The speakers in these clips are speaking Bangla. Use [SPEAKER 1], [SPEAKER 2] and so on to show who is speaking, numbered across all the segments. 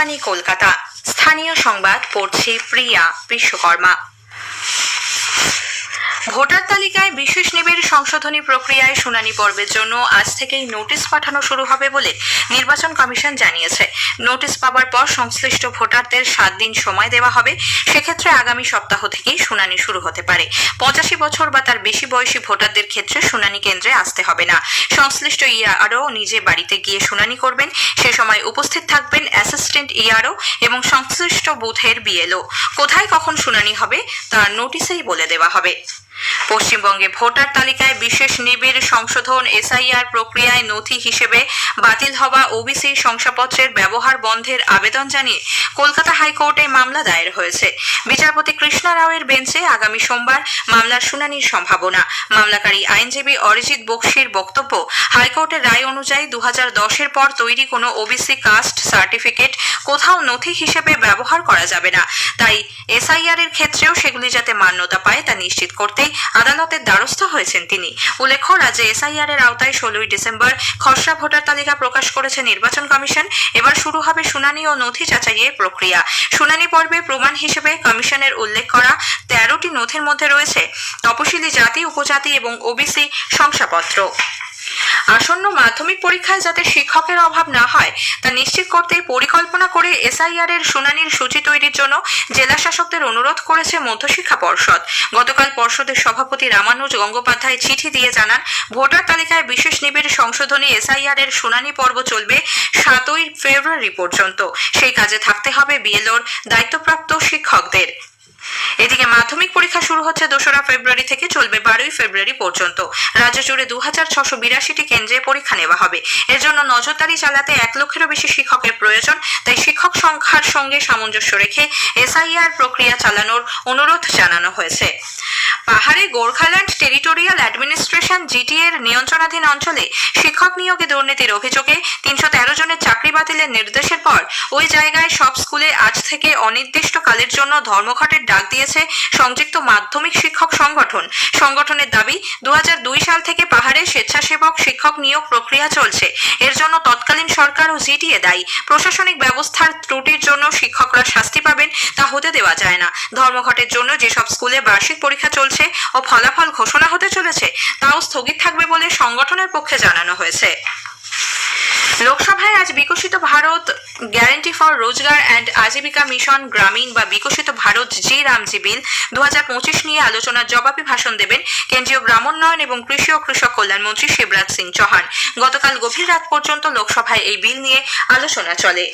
[SPEAKER 1] আকাশবাণী কলকাতা। স্থানীয় সংবাদ পড়ছি প্রিয়া বিশ্বকর্মা। ভোটার তালিকায় বিশেষ নিবিড় সংশোধনী প্রক্রিয়ায় শুনানি পর্বের জন্য আজ থেকেই নোটিশ পাঠানো শুরু হবে বলে নির্বাচন কমিশন জানিয়েছে। নোটিশ পাওয়ার পর সংশ্লিষ্ট ভোটারদের 7 দিন সময় দেওয়া হবে। সেক্ষেত্রে আগামী সপ্তাহ থেকেই শুনানি শুরু হতে পারে। 85 বছর বা তার বেশি বয়সী ভোটারদের ক্ষেত্রে শুনানি কেন্দ্রে আসতে হবে না। সংশ্লিষ্ট ইআরও নিজে বাড়িতে গিয়ে শুনানি করবেন। সে সময় উপস্থিত থাকবেন অ্যাসিস্ট্যান্ট ইআরও এবং সংশ্লিষ্ট বুথের বিএলও। কোথায় কখন শুনানি হবে তা নোটিশেই বলে দেওয়া হবে। পশ্চিমবঙ্গে ভোটার তালিকায় বিশেষ নিবিড় সংশোধন এসআইআর প্রক্রিয়ায় নথি হিসেবে বাতিল হওয়া ওবিসি শংসাপত্রের ব্যবহার বন্ধের আবেদন জানিয়ে কলকাতা হাইকোর্টে মামলা দায়ের হয়েছে। বিচারপতি কৃষ্ণা রাওয়ের বেঞ্চে আগামী সোমবার মামলার শুনানির সম্ভাবনা। মামলাকারী আইনজীবী অরিজিৎ বক্সির বক্তব্য, হাইকোর্টের রায় অনুযায়ী 2010-এর পর তৈরি কোনো ওবিসি কাস্ট সার্টিফিকেট কোথাও নথি হিসেবে ব্যবহার করা যাবে না। তাই এসআইআর এর ক্ষেত্রেও সেগুলি যাতে মান্যতা পায় তা নিশ্চিত করতে আদালতের দ্বারস্থ হয়েছেন তিনি। উল্লেখ্য, রাজ্যে এসআইআর এর আওতায় 16 ডিসেম্বর খসড়া ভোটার তালিকা প্রকাশ করেছে নির্বাচন কমিশন। এবার শুরু হবে শুনানি ও নথি যাচাইয়ের প্রক্রিয়া। শুনানি পর্বে প্রমাণ হিসেবে কমিশনের উল্লেখ করা 13টি নথির মধ্যে রয়েছে তপশিলি জাতি, উপজাতি এবং ওবিসি শংসাপত্র। আসন্ন মাধ্যমিক পরীক্ষায় যাতে শিক্ষকের অভাব না হয় তা নিশ্চিত করতে পরিকল্পনা করে এসআইআর এর শুনানির সূচি তৈরির জন্য জেলা শাসকদের অনুরোধ করেছে মধ্যশিক্ষা পর্ষদ। গতকাল পর্ষদের সভাপতি রামানুজ গঙ্গোপাধ্যায় চিঠি দিয়ে জানান, ভোটার তালিকায় বিশেষ নিবিড় সংশোধনী এসআইআর এর শুনানি পর্ব চলবে 7ই ফেব্রুয়ারি পর্যন্ত। সেই কাজে থাকতে হবে বিএলওর দায়িত্বপ্রাপ্ত শিক্ষকদের। এদিকে মাধ্যমিক পরীক্ষা শুরু হচ্ছে 2রা ফেব্রুয়ারি থেকে, চলবে 12ই ফেব্রুয়ারি পর্যন্ত। রাজ্য জুড়ে 2682টি কেন্দ্রে পরীক্ষা নেওয়া হবে। এর জন্য নজরদারি চালাতে 1 লক্ষেরও বেশি শিক্ষকের প্রয়োজন। তাই শিক্ষক সংখ্যার সঙ্গে সামঞ্জস্য রেখে এসআইআর প্রক্রিয়া চালানোর অনুরোধ জানানো হয়েছে। পাহাড়ে গোর্খাল্যান্ড টেরিটোরিয়াল অ্যাডমিনিস্ট্রেশন জিটিএর নিয়ন্ত্রণাধীন অঞ্চলে শিক্ষক নিয়োগে দুর্নীতির অভিযোগে 313 জনের চাকরি বাতিলের নির্দেশের পর ওই জায়গায় সব স্কুলে আজ থেকে অনির্দিষ্টকালের জন্য ধর্মঘটের ডাক দিয়েছে সংযুক্ত মাধ্যমিক শিক্ষক সংগঠন। সংগঠনের দাবি, 2002 সাল থেকে পাহাড়ে স্বেচ্ছাসেবক শিক্ষক নিয়োগ প্রক্রিয়া চলছে। এর জন্য তৎকালীন সরকার ও জিটিএ দায়ী। প্রশাসনিক ব্যবস্থার ত্রুটির জন্য শিক্ষকরা শাস্তি পাবেন তা হতে দেওয়া যায় না। ধর্মঘটের জন্য যেসব স্কুলে বার্ষিক পরীক্ষা চলছে ও ফলাফল ঘোষণা হতে চলেছে তাও স্থগিত থাকবে বলে সংগঠনের পক্ষে জানানো হয়েছে। লোকসভায় আজ বিকশিত ভারত গ্যারান্টি ফর রোজগার অ্যান্ড আজীবিকা মিশন গ্রামীণ বা বিকশিত ভারত জি রামজি বিল 2025 নিয়ে আলোচনার জবাবি ভাষণ দেবেন কেন্দ্রীয় গ্রামোন্নয়ন এবং কৃষি ও কৃষক কল্যাণ মন্ত্রী শিবরাজ সিং চৌহান। গতকাল গভীর রাত পর্যন্ত লোকসভায় এই বিল নিয়ে আলোচনা চলে।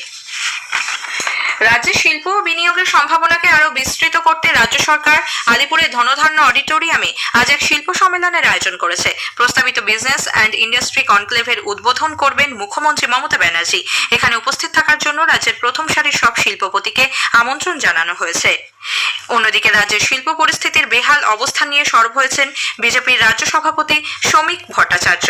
[SPEAKER 1] রাজ্যে শিল্প ও বিনিয়োগের সম্ভাবনাকে আরো বিস্তৃত করতে রাজ্য সরকার আলিপুরে ধনধান্য অডিটোরিয়ামে আজ এক শিল্প সম্মেলনের আয়োজন করেছে। প্রস্তাবিত বিজনেস অ্যান্ড ইন্ডাস্ট্রি কনক্লেভের উদ্বোধন করবেন মুখ্যমন্ত্রী মমতা ব্যানার্জি। এখানে উপস্থিত থাকার জন্য রাজ্যের প্রথম সারির সব শিল্পপতিকে আমন্ত্রণ জানানো হয়েছে। অন্যদিকে রাজ্যের শিল্প পরিস্থিতির বেহাল অবস্থান নিয়ে সরব হয়েছেন বিজেপির রাজ্য সভাপতি শ্রমিক ভট্টাচার্য।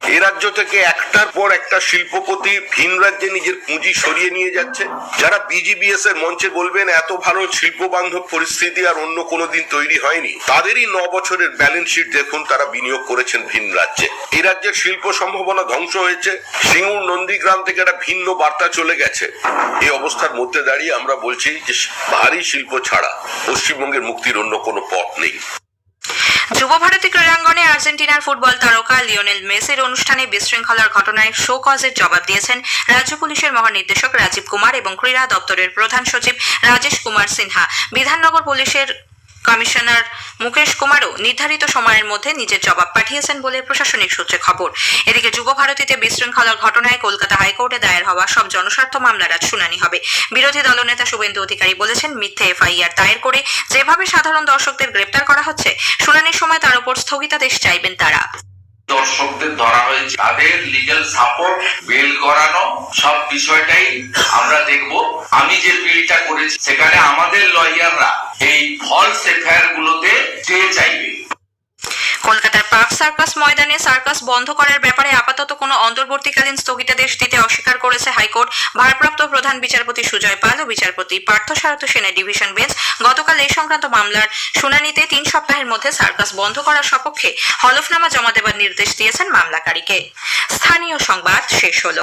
[SPEAKER 2] এ রাজ্য থেকে একটার পর একটা শিল্পপতি ভিন রাজ্যে নিজের পুঁজি সরিয়ে নিয়ে যাচ্ছে। যারা বিজিবিএস এর মঞ্চে বলবেন এত ভালো শিল্প বান্ধব পরিস্থিতি আর অন্য কোনোদিন তৈরি হয়নি, তাদেরই 9 বছরের ব্যালেন্স শিট দেখুন, তারা বিনিয়োগ করেছেন ভিন রাজ্যে। এ রাজ্যের শিল্প সম্ভাবনা ধ্বংস হয়েছে। সিঙ্গুর নন্দীগ্রাম থেকে একটা ভিন্ন বার্তা চলে গেছে। এই অবস্থার মধ্যে দাঁড়িয়ে আমরা বলছি যে ভারী শিল্প ছাড়া পশ্চিমবঙ্গের মুক্তির অন্য কোনো পথ নেই।
[SPEAKER 1] যুব ভারতী ক্রীড়াঙ্গনে আর্জেন্টিনার ফুটবল তারকা লিওনেল মেসির অনুষ্ঠানে বিশৃঙ্খলার ঘটনায় শো কজের জবাব দিয়েছেন রাজ্য পুলিশের মহানির্দেশক রাজীব কুমার এবং ক্রীড়া দপ্তরের প্রধান সচিব রাজেশ কুমার সিনহা। বিধাননগর পুলিশের কমিশনার মুকেশ কুমারও নির্ধারিত সময়ের মধ্যে নিজের জবাব পাঠিয়েছেন বলে প্রশাসনিক সূত্রে খবর। এদিকে যুব ভারতীতে বিশৃঙ্খলার ঘটনায় কলকাতা হাইকোর্টে দায়ের হওয়া সব জনস্বার্থ মামলার আজ শুনানি হবে। বিরোধী দলনেতা শুভেন্দু অধিকারী বলেছেন, মিথ্যে এফআইআর দায়ের করে যেভাবে সাধারণ দর্শকদের গ্রেপ্তার করা হচ্ছে, শুনানির সময় তার উপর স্থগিতাদেশ চাইবেন তারা।
[SPEAKER 3] দর্শকদের ধরা হয়েছে, তাদের লিগ্যাল সাপোর্ট, বেল করানো, সব বিষয়টাই আমরা দেখব। আমি যে বিলটা করেছি সেখানে আমাদের লয়াররা এই ফলস এফআইআর গুলোতে স্টে চাইবে।
[SPEAKER 1] কলকাতার পার্ক সার্কাস ময়দানে সার্কাস বন্ধ করার ব্যাপারে আপাতত কোনো অন্তর্বর্তীকালীন স্থগিতাদেশ দিতে অস্বীকার করেছে হাইকোর্ট। ভারপ্রাপ্ত প্রধান বিচারপতি সুজয় পাল ও বিচারপতি পার্থসারথী সেনের ডিভিশন বেঞ্চ গতকাল এই সংক্রান্ত মামলার শুনানিতে 3 সপ্তাহের মধ্যে সার্কাস বন্ধ করার সপক্ষে হলফনামা জমা দেওয়ার নির্দেশ দিয়েছেন মামলাকারীকে। স্থানীয় সংবাদ শেষ হলো।